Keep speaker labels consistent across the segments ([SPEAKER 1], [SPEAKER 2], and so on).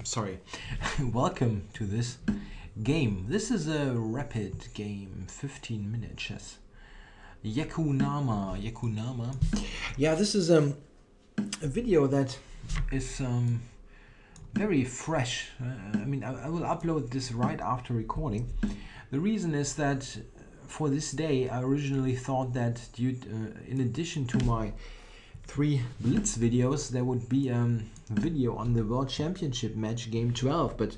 [SPEAKER 1] Sorry. Welcome to this game. This is a rapid game, 15-minute chess. Yakunama. Yeah, this is a video that is very fresh. I will upload this right after recording. The reason is that for this day, I originally thought that in addition to my 3 Blitz videos, there would be a video on the World Championship match game 12, but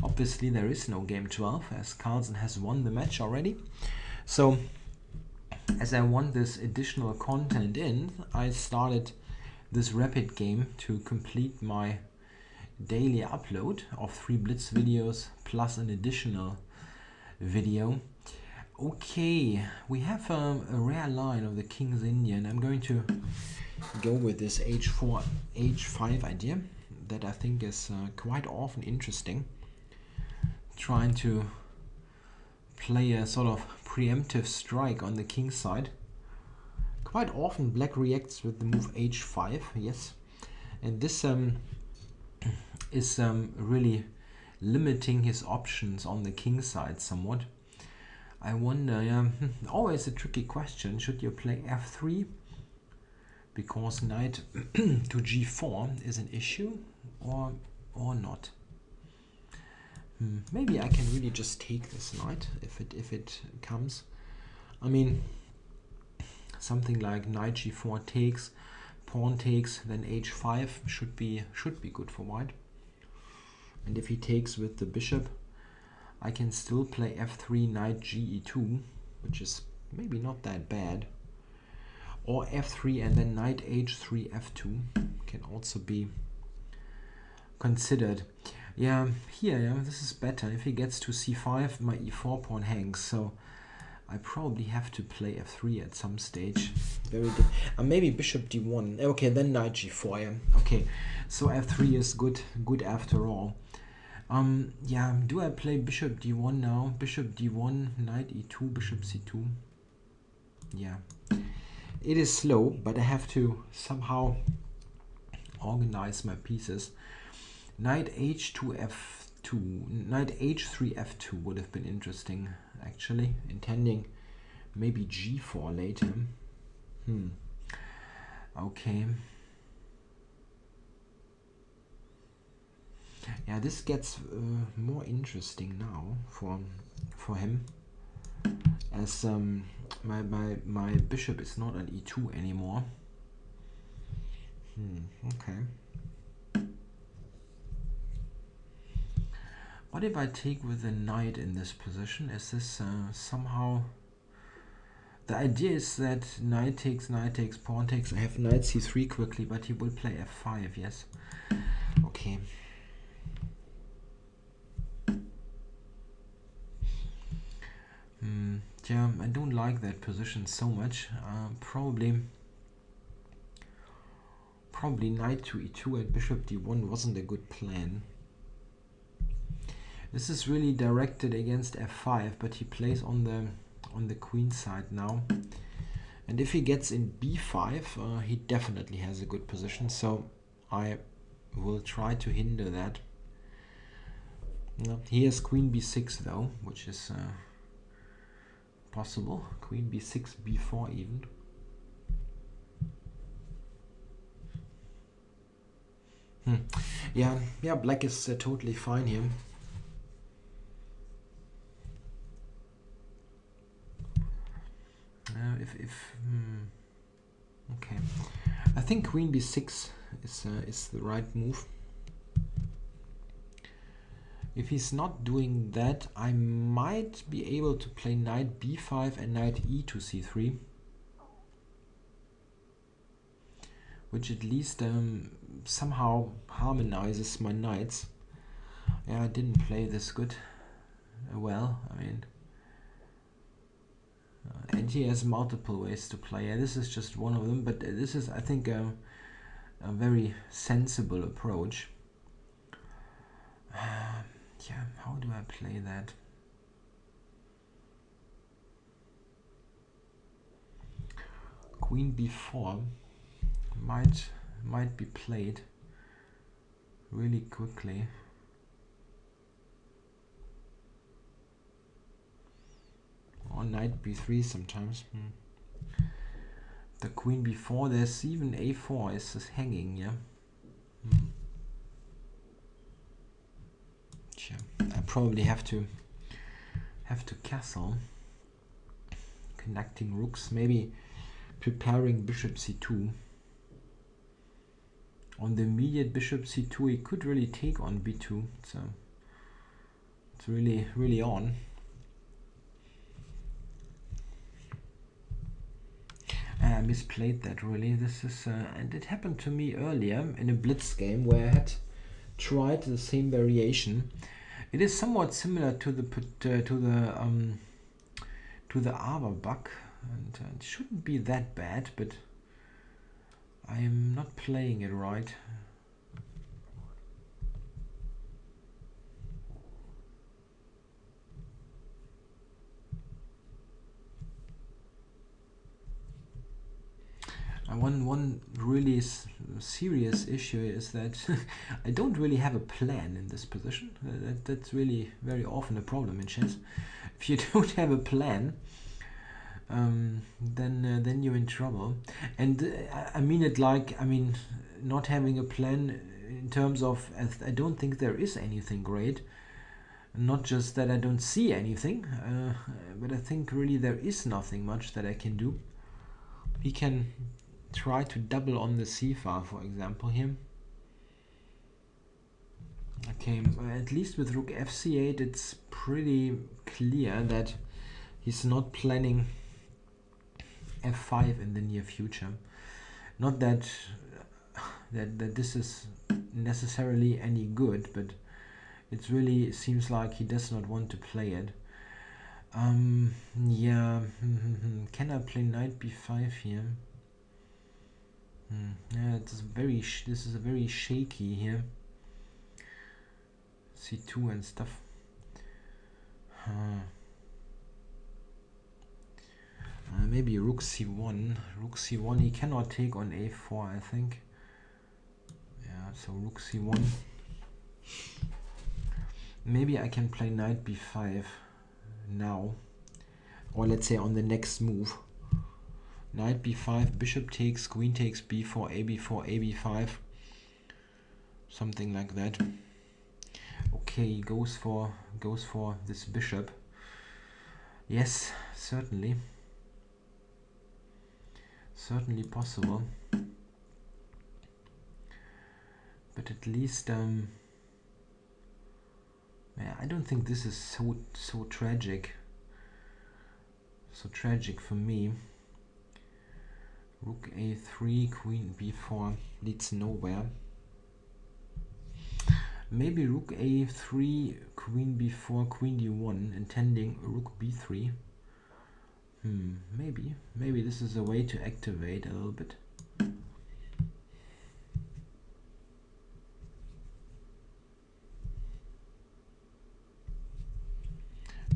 [SPEAKER 1] obviously there is no game 12 as Carlsen has won the match already. So as I want this additional content in, I started this rapid game to complete my daily upload of 3 Blitz videos plus an additional video. Okay, we have a rare line of the King's Indian. I'm going to go with this h4 h5 idea that I think is quite often interesting, trying to play a sort of preemptive strike on the king's side. Quite often black reacts with the move h5, yes, and this is really limiting his options on the king's side somewhat. I wonder, always a tricky question, should you play f3 because knight to g4 is an issue, or not? Maybe I can really just take this knight if it comes. I mean, something like knight g4 takes, pawn takes, then h5 should be good for white. And if he takes with the bishop, I can still play f3 knight ge2, which is maybe not that bad. Or f3 and then knight h3 f2 can also be considered. Yeah, here, this is better. If he gets to c5, my e4 pawn hangs, so I probably have to play f3 at some stage. Maybe bishop d1. Okay, then knight g4. Yeah. Okay, so f3 is good after all. Yeah, do I play bishop d1 now? Bishop d1, knight e2, bishop c2. Yeah. It is slow, but I have to somehow organize my pieces. Knight h2 f2, knight h3 f2 would have been interesting, actually, intending maybe g4 later. Okay. Yeah, this gets more interesting now for him, as my bishop is not on e2 anymore. Okay. What if I take with the knight in this position? Is this somehow... The idea is that knight takes, pawn takes. I have knight c3 quickly, but he will play f5, yes. Okay. Yeah, I don't like that position so much. Probably knight to e2 and bishop d1 wasn't a good plan. This is really directed against f5, but he plays on the queen side now. And if he gets in b5, he definitely has a good position, so I will try to hinder that. He has queen b6 though, which is possible. Queen b6, b4 even. Yeah, black is totally fine here. Okay, I think queen b6 is the right move. If he's not doing that, I might be able to play knight b5 and knight e to c3, which at least somehow harmonizes my knights. Yeah, I didn't play this good. Well, I mean, and he has multiple ways to play. Yeah, this is just one of them, but this is, I think, a very sensible approach. Yeah, how do I play that? Queen b4 might be played. really quickly. Or knight b3 sometimes. The queen b4, there's even a4 is hanging, yeah. Sure. I probably have to castle. Connecting rooks, maybe preparing bishop c2. On the immediate bishop c2, he could really take on b2, so it's really on. I misplayed that really. This is and it happened to me earlier in a blitz game where I had tried the same variation. It is somewhat similar to the Averbach, and it shouldn't be that bad, but I am not playing it right. One really serious issue is that I don't really have a plan in this position. That's really very often a problem in chess. If you don't have a plan, then you're in trouble. And I mean it like, I mean, not having a plan in terms of, I don't think there is anything great. Not just that I don't see anything, but I think really there is nothing much that I can do. He can try to double on the c file, for example, here. Okay, at least with rook fc8 it's pretty clear that he's not planning f5 in the near future. Not that this is necessarily any good, but it really seems like he does not want to play it. Yeah, can I play knight b5 here? Yeah, it's very this is a very shaky here. c2 and stuff. Maybe rook c1. Rook c1, he cannot take on a4, I think. Yeah, so rook c1. Maybe I can play knight b5 now. Or let's say on the next move. Knight b5, bishop takes, queen takes b4, ab4, ab5. Something like that. Okay, goes for this bishop. Yes, certainly. Certainly possible. But at least yeah, I don't think this is so tragic. So tragic for me. Rook a3, queen b4 leads nowhere. Maybe rook a3, queen b4, queen d1, intending rook b3. Maybe this is a way to activate a little bit.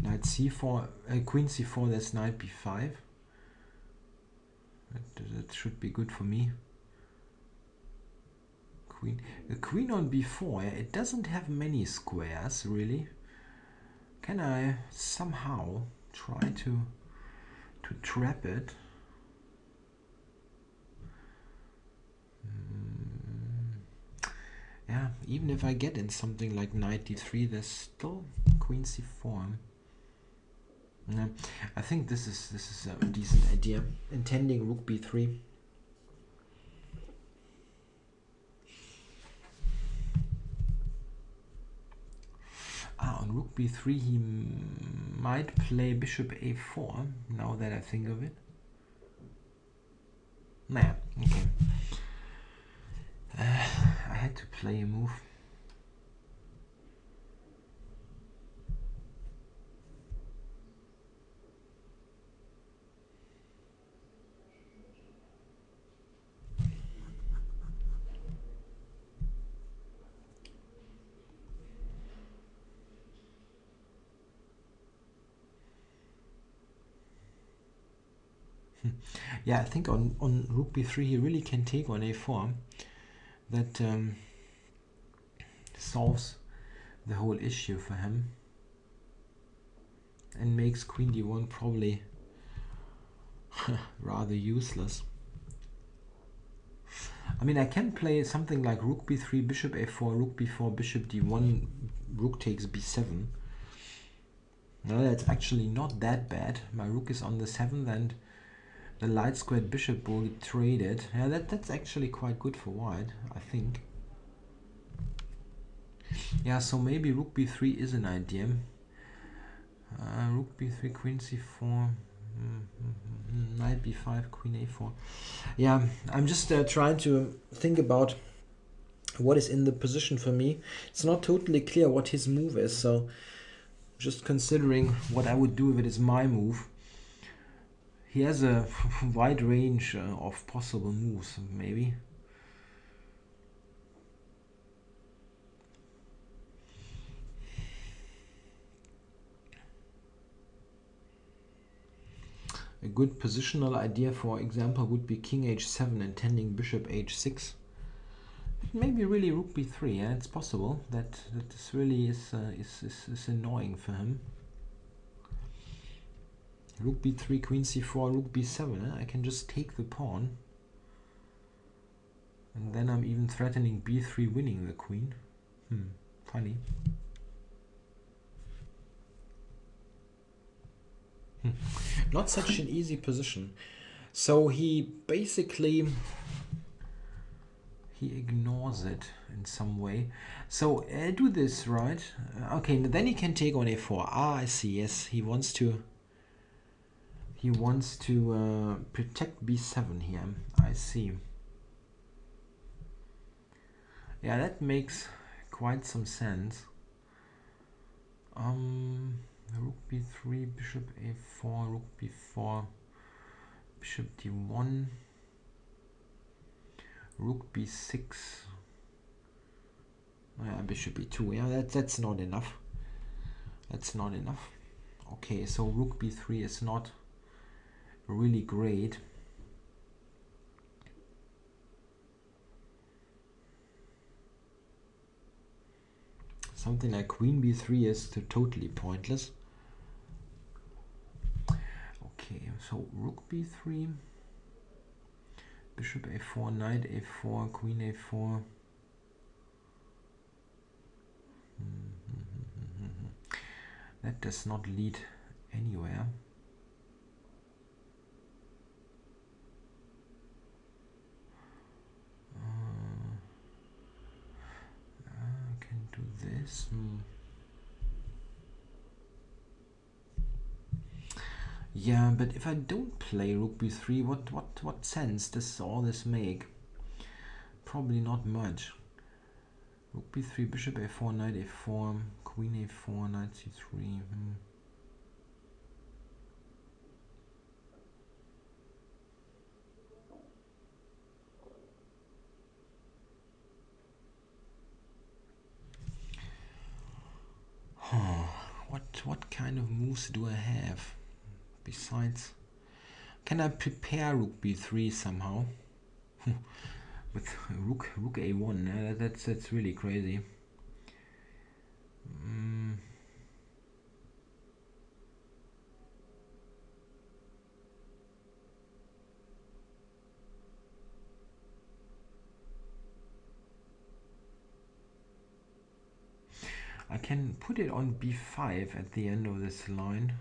[SPEAKER 1] Knight c4, queen c4, that's knight b5. That should be good for me. The queen on b4, it doesn't have many squares really. Can I somehow try to trap it? Yeah, even if I get in something like knight d3, there's still queen c4. Yeah, I think this is a decent idea. Intending rook b3. On rook b3 he might play bishop a4, now that I think of it. Nah, okay. I had to play a move. Yeah, I think on rook b3 he really can take on a4. That solves the whole issue for him and makes queen d1 probably rather useless. I mean, I can play something like rook b3, bishop a4, rook b4, bishop d1, rook takes b7. No, that's actually not that bad. My rook is on the 7th and the light squared bishop will be traded. Yeah, that's actually quite good for white, I think. Yeah, so maybe rook b3 is an idea. Rook b3, queen c4, knight b5, queen a4. Yeah, I'm just trying to think about what is in the position for me. It's not totally clear what his move is, so just considering what I would do if it is my move. He has a wide range of possible moves, maybe. A good positional idea, for example, would be king h7 and tending bishop h6. Maybe really rook b3. Yeah, it's possible that this really is annoying for him. Rook b3, queen c4, rook b7. I can just take the pawn. And then I'm even threatening b3 winning the queen. Funny. Not such an easy position. So he basically ignores it in some way. So I do this, right? Okay, then he can take on a4. Ah, I see. Yes, he wants to protect b7 here. I see. Yeah, that makes quite some sense. Rook b3, bishop a4, rook b4, bishop d1, rook b6. Bishop e2. Yeah, that's not enough. That's not enough. Okay, so rook b3 is not really great. Something like queen b3 is totally pointless. Okay, so rook b3, bishop a4, knight a4, queen a4. That does not lead anywhere. I can do this. Yeah, but if I don't play rook b3, what sense does all this make? Probably not much. Rook b3, bishop a4, knight a4, queen a4, knight c3. What kind of moves do I have? Besides, can I prepare rook b3 somehow? With rook a1, that's really crazy. I can put it on b5 at the end of this line.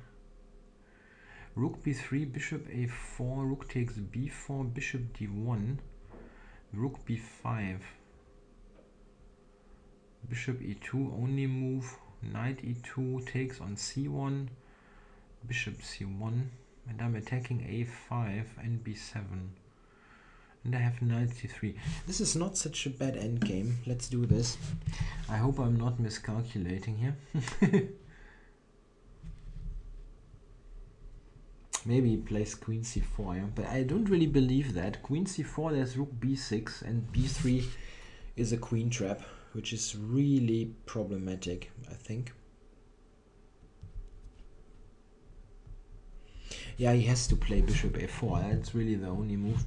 [SPEAKER 1] Rook b3, bishop a4, rook takes b4, bishop d1, rook b5, bishop e2, only move, knight e2 takes on c1, bishop c1, and I'm attacking a5 and b7. And I have knight c3. This is not such a bad endgame. Let's do this. I hope I'm not miscalculating here. Maybe he plays queen c4, yeah? But I don't really believe that. Queen c4, there's rook b6, and b3 is a queen trap, which is really problematic, I think. Yeah, he has to play bishop a4. That's really the only move.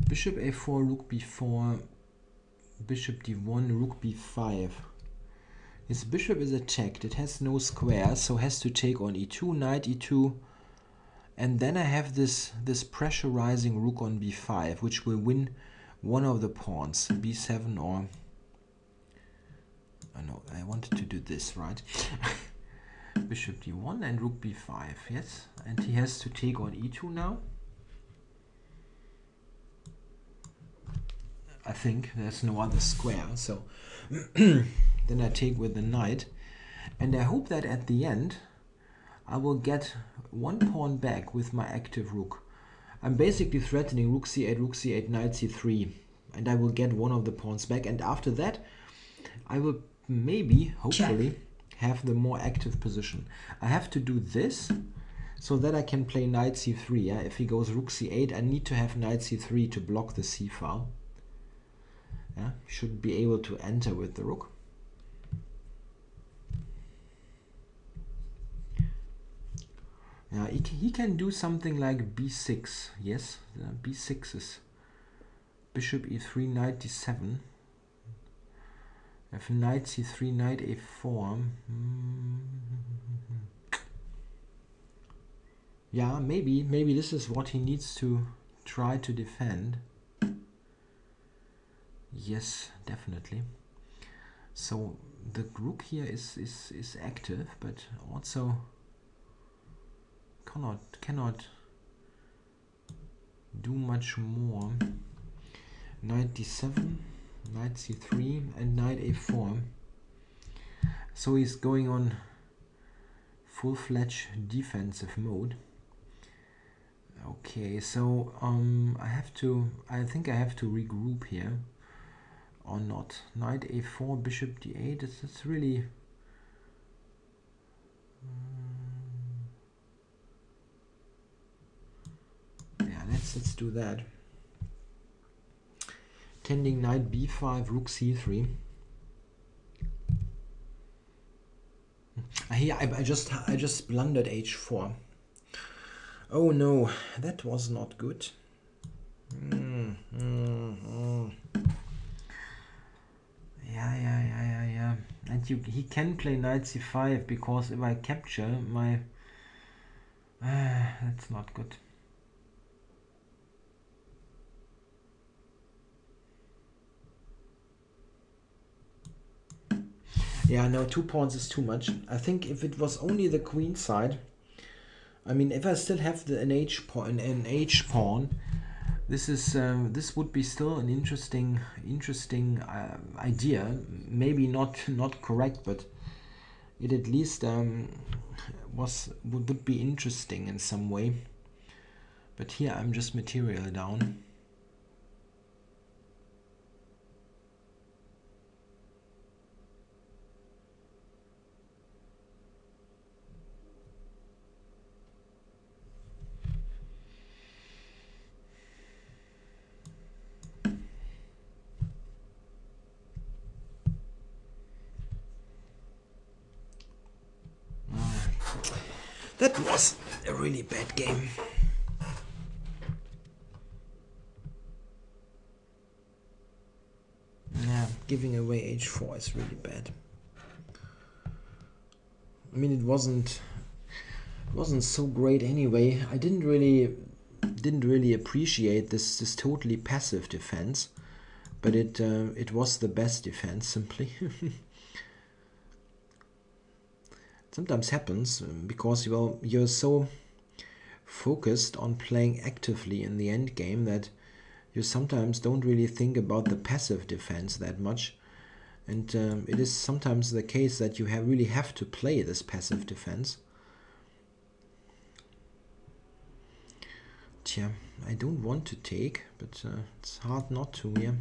[SPEAKER 1] Bishop a4, rook b4, bishop d1, rook b5. His bishop is attacked. It has no square, so has to take on e2, knight e2. And then I have this pressurizing rook on b5, which will win one of the pawns, b7 or... Oh no, I wanted to do this, right? Bishop d1 and rook b5, yes. And he has to take on e2 now. I think there's no other square, so then I take with the knight. And I hope that at the end I will get one pawn back with my active rook. I'm basically threatening rook c8, knight c3, and I will get one of the pawns back. And after that, I will maybe, hopefully, have the more active position. I have to do this so that I can play knight c3. Yeah? If he goes rook c8, I need to have knight c3 to block the c file. Yeah? Should be able to enter with the rook. Yeah, he can do something like b6. Yes, b6 is bishop e3, knight d7. If knight c3, knight a4. Yeah, maybe this is what he needs to try to defend. Yes, definitely. So the rook here is active, but also cannot do much more. Knight d7, knight c3, and knight a4. So he's going on full-fledged defensive mode. Okay, so I think I have to regroup here, or not. Knight a4, bishop d8. It's really yeah. Let's do that. Tending knight b5, rook c3. Here I just blundered h4. Oh no, that was not good. Yeah. And he can play knight c5, because if I capture my... that's not good. Yeah, no, 2 pawns is too much. I think if it was only the queen side, I mean, if I still have an h pawn, this would be still an interesting idea. Maybe not correct, but it at least would be interesting in some way. But here I'm just material down. That was a really bad game. Yeah, giving away h4 is really bad. I mean, it wasn't so great anyway. I didn't really appreciate this totally passive defense, but it was the best defense, simply. Sometimes happens because you're so focused on playing actively in the end game that you sometimes don't really think about the passive defense that much, and it is sometimes the case that you really have to play this passive defense. Tja, I don't want to take, but it's hard not to, yeah.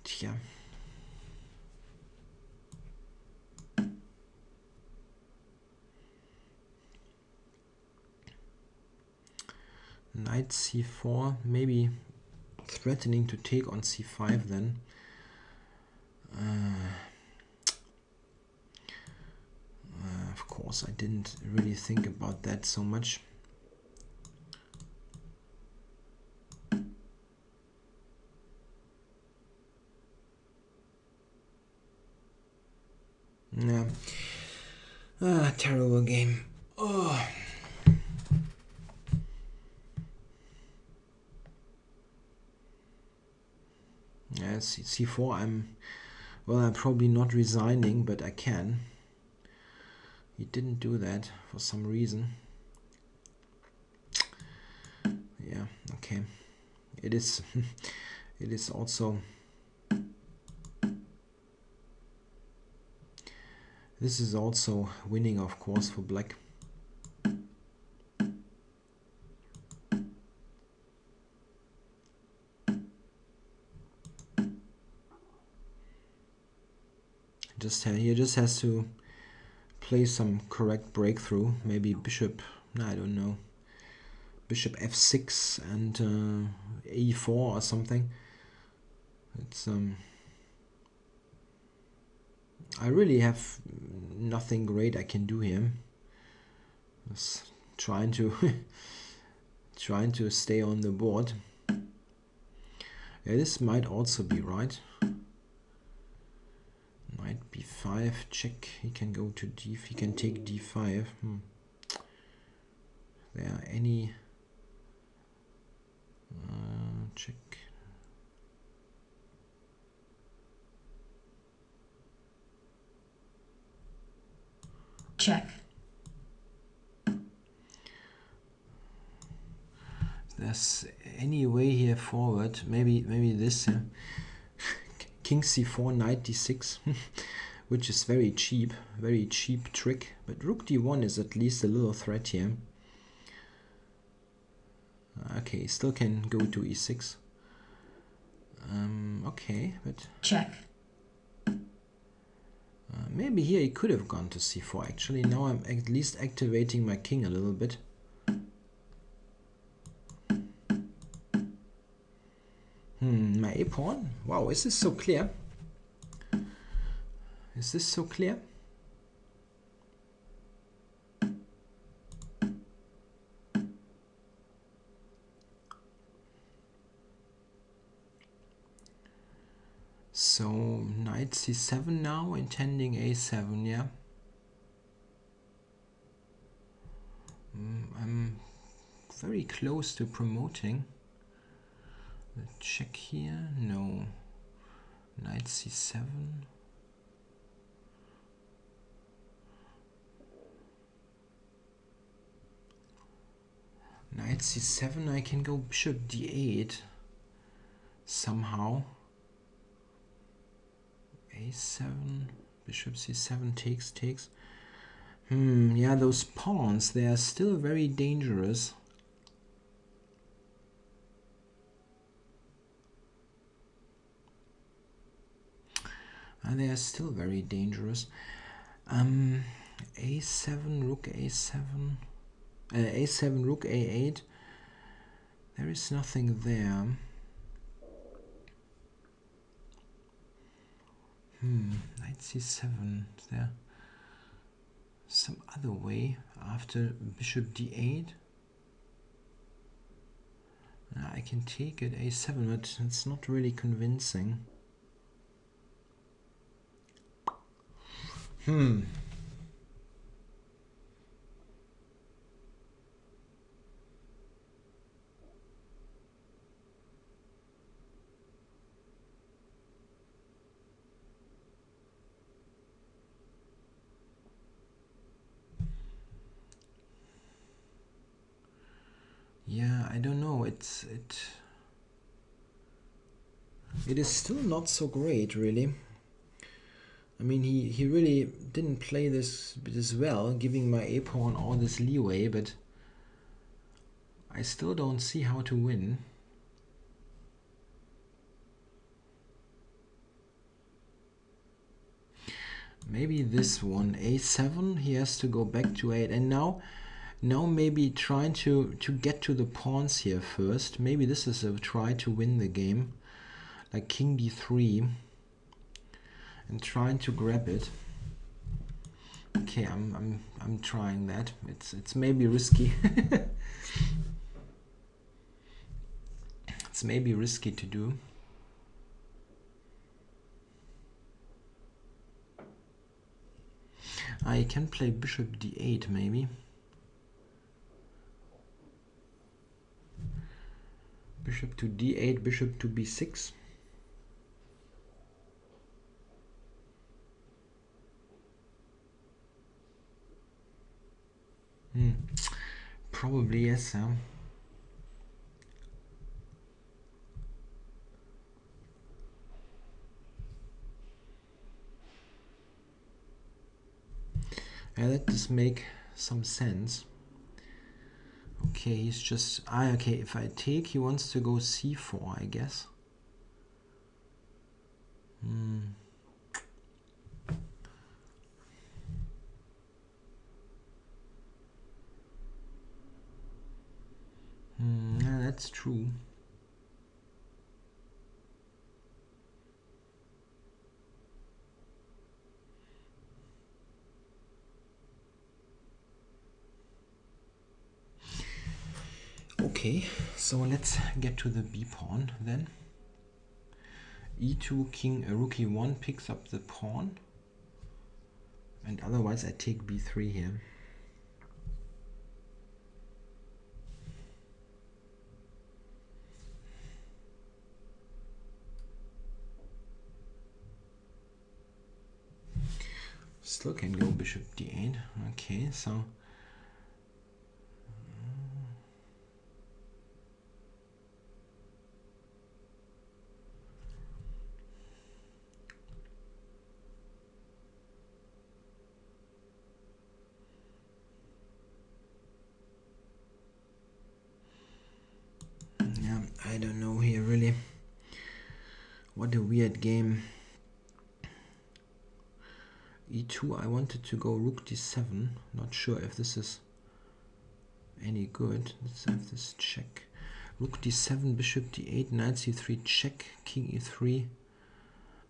[SPEAKER 1] Tja. Knight c4, maybe threatening to take on c5 then. course, I didn't really think about that so much. Yeah. Terrible game. Oh. Yeah, c4, I'm probably not resigning, but I can. He didn't do that for some reason. Yeah, okay. It is it is also, this is also winning, of course, for black. He just has to play some correct breakthrough. Maybe bishop, no, I don't know, bishop f6 and e4 or something. It's I really have nothing great I can do here. Just trying to trying to stay on the board. Yeah, this might also be right. Knight b5, check. He can go to d. He can take d5. There are any check.
[SPEAKER 2] Check.
[SPEAKER 1] There's any way here forward. Maybe this. Yeah. King c4, knight d6, which is very cheap trick. But rook d1 is at least a little threat here. Okay, still can go to e6. Okay, but
[SPEAKER 2] check.
[SPEAKER 1] Maybe here he could have gone to c4. Actually, now I'm at least activating my king a little bit. My a pawn. Wow, is this so clear? Is this so clear? So knight c7 now, intending a7, yeah. I'm very close to promoting. Check here, no. Knight c7. Knight c7, I can go bishop d8 somehow. a7, bishop c7 takes. Yeah, those pawns, they are still very dangerous. They are still very dangerous. A7, rook a7, a7, rook a8. There is nothing there. Knight c7. Is there some other way after bishop d8? I can take it a7, but it's not really convincing. Yeah, I don't know. It is still not so great, really. I mean, he really didn't play this well, giving my a pawn all this leeway, but I still don't see how to win. Maybe this one, a7. He has to go back to 8, and now maybe trying to get to the pawns here first. Maybe this is a try to win the game, like king d3, and trying to grab it. Okay, I'm trying that. It's maybe risky. It's maybe risky to do. I can play bishop d8 maybe. Bishop to d8, bishop to b6. Probably yes. That does make some sense. Okay, he's just... okay, if I take, he wants to go c4, I guess. Yeah, that's true. Okay, so let's get to the b pawn then. e2, king, rook e1 picks up the pawn. And otherwise I take b3 here. Still can go bishop d8. Okay, so yeah, I don't know here really. What a weird game. e2, I wanted to go rook d7. Not sure if this is any good. Let's have this check. Rook d7, bishop d8, knight c3 check, king e3.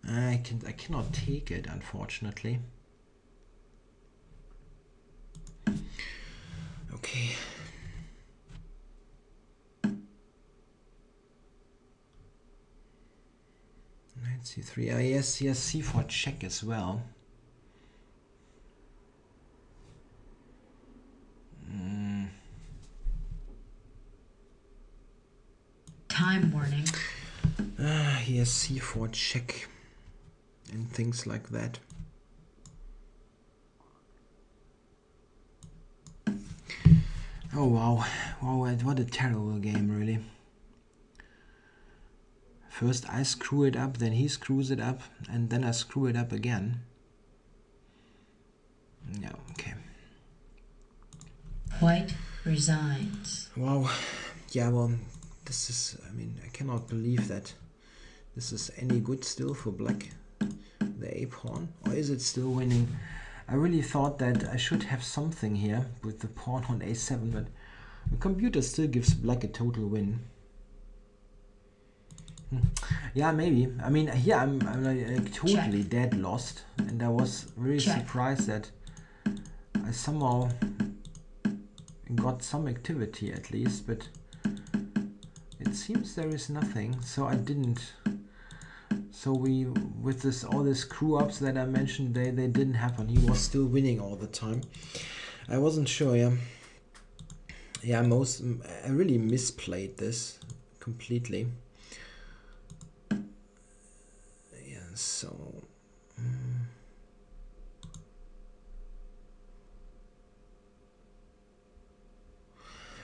[SPEAKER 1] I cannot take it, unfortunately. Okay. Knight c3. Yes, c4 check as well.
[SPEAKER 2] Time warning.
[SPEAKER 1] Yes, c4 check and things like that. Oh wow, what a terrible game, really. First I screw it up, then he screws it up, and then I screw it up again. Yeah, okay.
[SPEAKER 2] White resigns.
[SPEAKER 1] Wow. Yeah, well, this is, I mean, I cannot believe that this is any good still for black. The a pawn, or is it still winning? I really thought that I should have something here with the pawn on a7, but the computer still gives black a total win. Yeah, maybe. I mean, here I'm like totally dead lost, and I was really surprised that I somehow got some activity at least, but it seems there is nothing, so I didn't. So we, with this, all the screw ups that I mentioned, they didn't happen. He was still winning all the time. I wasn't sure. Yeah, I really misplayed this completely. Yeah, so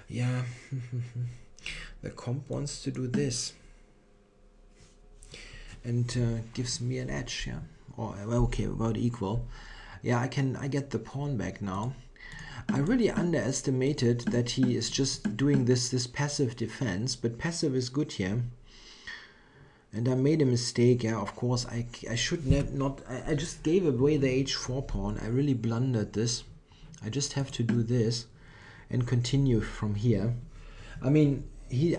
[SPEAKER 1] yeah. The comp wants to do this and gives me an edge, yeah. Or okay, about equal. Yeah, I get the pawn back now. I really underestimated that he is just doing this passive defense, but passive is good here. And I made a mistake, yeah, of course. I should not. I just gave away the h4 pawn. I really blundered this. I just have to do this and continue from here. I mean,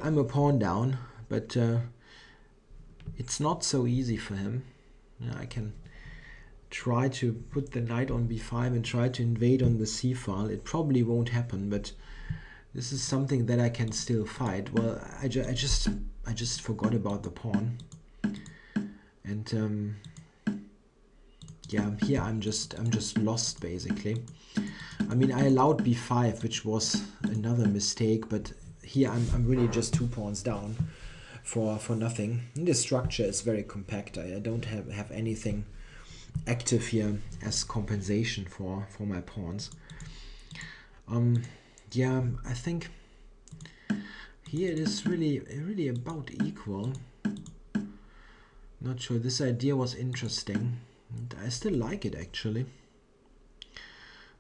[SPEAKER 1] I'm a pawn down, but it's not so easy for him. Yeah, try to put the knight on b5 and try to invade on the c file. It probably won't happen, but this is something that I can still fight. Well, I just forgot about the pawn, and yeah, here I'm just lost basically. I mean, I allowed b5, which was another mistake, but here I'm really just 2 pawns down for nothing. And this structure is very compact. I don't have anything active here as compensation for my pawns. Yeah, I think here it is really about equal. Not sure. This idea was interesting, and I still like it actually.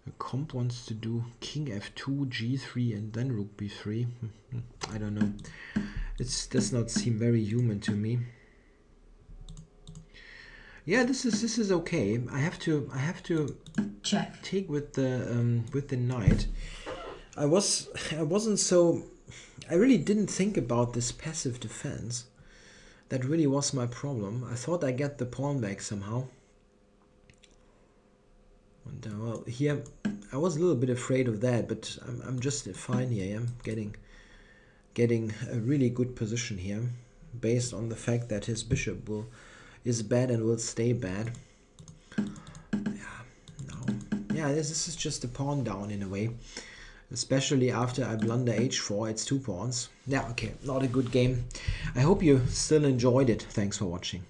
[SPEAKER 1] The comp wants to do king f2, g3, and then rook b3. I don't know. It does not seem very human to me. Yeah, this is okay. I have to
[SPEAKER 2] Check.
[SPEAKER 1] take with the knight. I wasn't so. I really didn't think about this passive defense. That really was my problem. I thought I get the pawn back somehow. And well, here I was a little bit afraid of that, but I'm just fine here. I'm getting a really good position here, based on the fact that his bishop is bad and will stay bad. Yeah, this is just a pawn down in a way. Especially after I blunder h4, it's 2 pawns. Yeah, okay, not a good game. I hope you still enjoyed it. Thanks for watching.